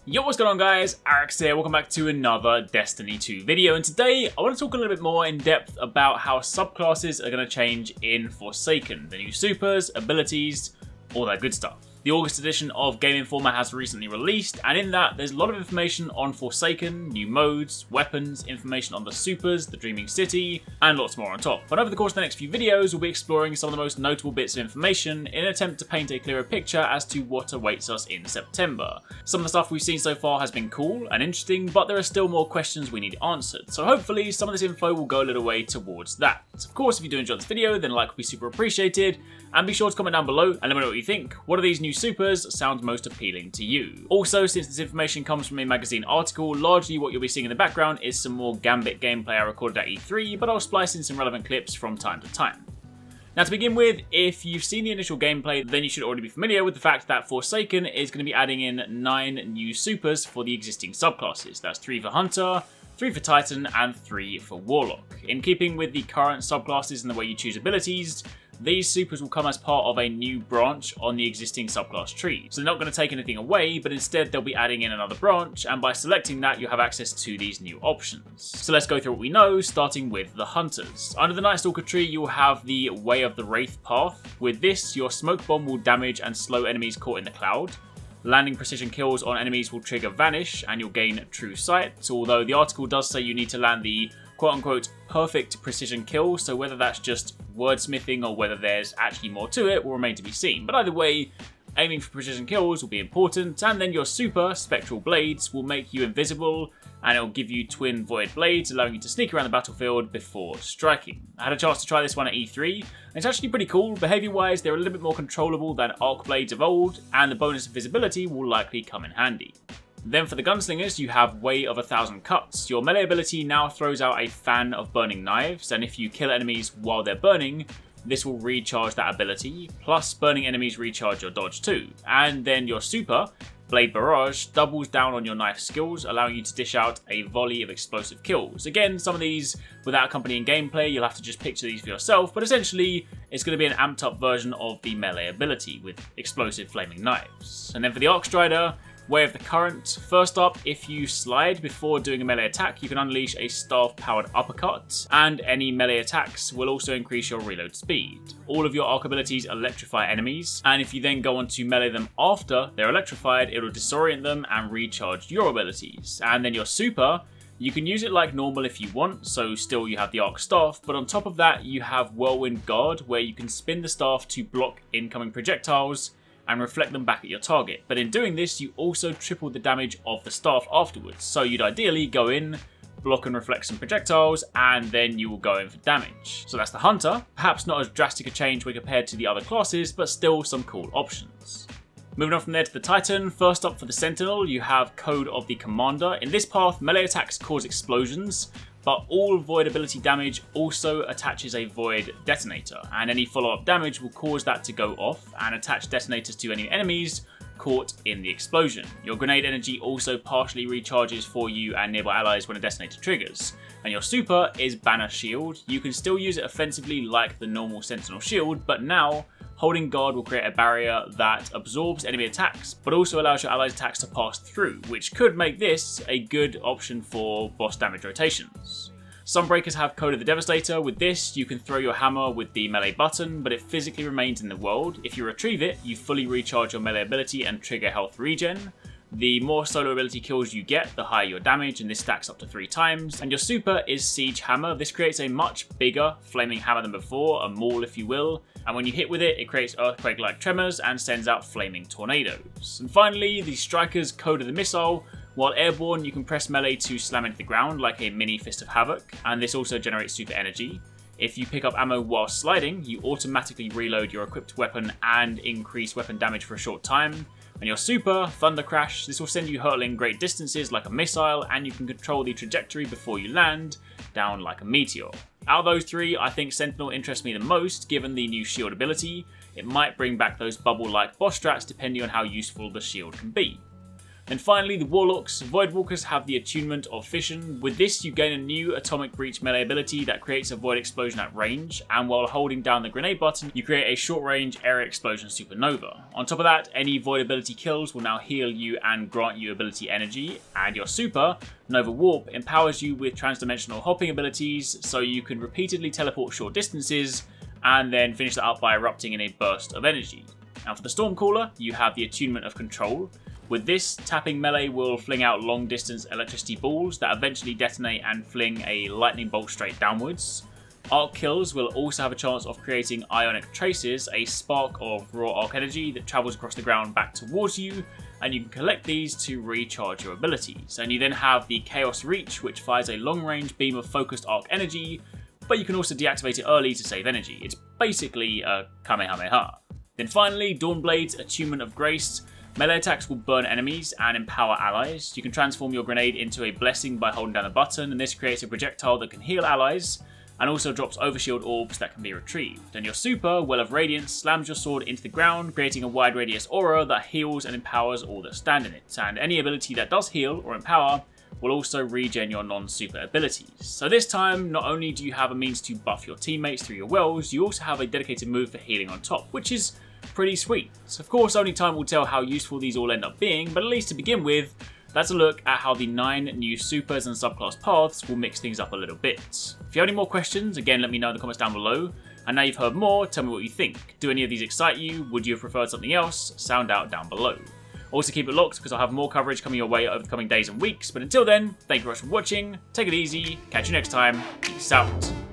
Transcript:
Yo, what's going on guys, Arekkz here, welcome back to another Destiny 2 video, and today I want to talk a little bit more in depth about how subclasses are going to change in Forsaken, the new supers, abilities, all that good stuff. The August edition of Game Informer has recently released, and in that there's a lot of information on Forsaken, new modes, weapons, information on the supers, the Dreaming City, and lots more on top. But over the course of the next few videos, we'll be exploring some of the most notable bits of information in an attempt to paint a clearer picture as to what awaits us in September. Some of the stuff we've seen so far has been cool and interesting, but there are still more questions we need answered, so hopefully some of this info will go a little way towards that. Of course, if you do enjoy this video, then a like would be super appreciated, and be sure to comment down below and let me know what you think. What of these new supers sound most appealing to you? Also, since this information comes from a magazine article, largely what you'll be seeing in the background is some more Gambit gameplay I recorded at E3, but I'll splice in some relevant clips from time to time. Now to begin with, if you've seen the initial gameplay, then you should already be familiar with the fact that Forsaken is going to be adding in 9 new supers for the existing subclasses. That's 3 for Hunter, 3 for Titan, and 3 for Warlock. In keeping with the current subclasses and the way you choose abilities, these supers will come as part of a new branch on the existing subclass tree. So they're not going to take anything away, but instead they'll be adding in another branch, and by selecting that you'll have access to these new options. So let's go through what we know, starting with the Hunters. Under the Night Stalker tree you'll have the Way of the Wraith path. With this, your smoke bomb will damage and slow enemies caught in the cloud. Landing precision kills on enemies will trigger Vanish, and you'll gain True Sight, although the article does say you need to land the quote-unquote perfect precision kill, so whether that's just wordsmithing or whether there's actually more to it will remain to be seen. But either way, aiming for precision kills will be important, and then your super, Spectral Blades, will make you invisible, and it'll give you twin Void Blades, allowing you to sneak around the battlefield before striking. I had a chance to try this one at E3, and it's actually pretty cool. Behaviour-wise, they're a little bit more controllable than Arc Blades of old, and the bonus of visibility will likely come in handy. Then for the Gunslingers, you have Way of 1,000 Cuts. Your melee ability now throws out a fan of burning knives, and if you kill enemies while they're burning, this will recharge that ability, plus burning enemies recharge your dodge too. And then your super, Blade Barrage, doubles down on your knife skills, allowing you to dish out a volley of explosive kills. Again, some of these, without accompanying gameplay, you'll have to just picture these for yourself, but essentially, it's going to be an amped up version of the melee ability with explosive flaming knives. And then for the Arcstrider, Way of the Current. First up, if you slide before doing a melee attack, you can unleash a staff-powered uppercut, and any melee attacks will also increase your reload speed. All of your arc abilities electrify enemies, and if you then go on to melee them after they're electrified, it'll disorient them and recharge your abilities. And then your super, you can use it like normal if you want, so still you have the arc staff, but on top of that you have Whirlwind Guard, where you can spin the staff to block incoming projectiles and reflect them back at your target. But in doing this, you also triple the damage of the staff afterwards. So you'd ideally go in, block and reflect some projectiles, and then you will go in for damage. So that's the Hunter. Perhaps not as drastic a change when compared to the other classes, but still some cool options. Moving on from there to the Titan, first up for the Sentinel, you have Code of the Commander. In this path, melee attacks cause explosions, but all Void ability damage also attaches a Void detonator, and any follow-up damage will cause that to go off and attach detonators to any enemies caught in the explosion. Your grenade energy also partially recharges for you and nearby allies when a detonator triggers. And your super is Banner Shield. You can still use it offensively like the normal Sentinel Shield, but now holding guard will create a barrier that absorbs enemy attacks, but also allows your allies' attacks to pass through, which could make this a good option for boss damage rotations. Some breakers have Code of the Devastator. With this, you can throw your hammer with the melee button, but it physically remains in the world. If you retrieve it, you fully recharge your melee ability and trigger health regen. The more solo ability kills you get, the higher your damage, and this stacks up to 3 times. And your super is Siege Hammer. This creates a much bigger flaming hammer than before, a maul if you will, and when you hit with it, it creates earthquake-like tremors and sends out flaming tornadoes. And finally, the Striker's Code of the Missile. While airborne, you can press melee to slam into the ground like a mini Fist of Havoc, and this also generates super energy. If you pick up ammo while sliding, you automatically reload your equipped weapon and increase weapon damage for a short time. And your super, Thunder Crash, this will send you hurtling great distances like a missile, and you can control the trajectory before you land, down like a meteor. Out of those 3, I think Sentinel interests me the most, given the new shield ability. It might bring back those bubble-like boss strats depending on how useful the shield can be. Then finally, the Warlocks. Voidwalkers have the attunement of Fission. With this, you gain a new Atomic Breach melee ability that creates a void explosion at range, and while holding down the grenade button, you create a short-range area explosion supernova. On top of that, any void ability kills will now heal you and grant you ability energy, and your super, Nova Warp, empowers you with transdimensional hopping abilities, so you can repeatedly teleport short distances, and then finish that up by erupting in a burst of energy. Now for the Stormcaller, you have the attunement of Control. With this, tapping melee will fling out long-distance electricity balls that eventually detonate and fling a lightning bolt straight downwards. Arc kills will also have a chance of creating ionic traces, a spark of raw arc energy that travels across the ground back towards you, and you can collect these to recharge your abilities. And you then have the Chaos Reach, which fires a long-range beam of focused arc energy, but you can also deactivate it early to save energy. It's basically a Kamehameha. Then finally, Dawnblade's Attunement of Grace. Melee attacks will burn enemies and empower allies. You can transform your grenade into a blessing by holding down the button, and this creates a projectile that can heal allies, and also drops overshield orbs that can be retrieved. And your super, Well of Radiance, slams your sword into the ground, creating a wide radius aura that heals and empowers all that stand in it. And any ability that does heal or empower will also regen your non-super abilities. So this time, not only do you have a means to buff your teammates through your wells, you also have a dedicated move for healing on top, which is pretty sweet. So of course, only time will tell how useful these all end up being, but at least to begin with, that's a look at how the 9 new supers and subclass paths will mix things up a little bit. If you have any more questions, again, let me know in the comments down below. And now you've heard more, tell me what you think. Do any of these excite you? Would you have preferred something else? Sound out down below. Also keep it locked because I'll have more coverage coming your way over the coming days and weeks. But until then, thank you very much for watching, take it easy, catch you next time, peace out.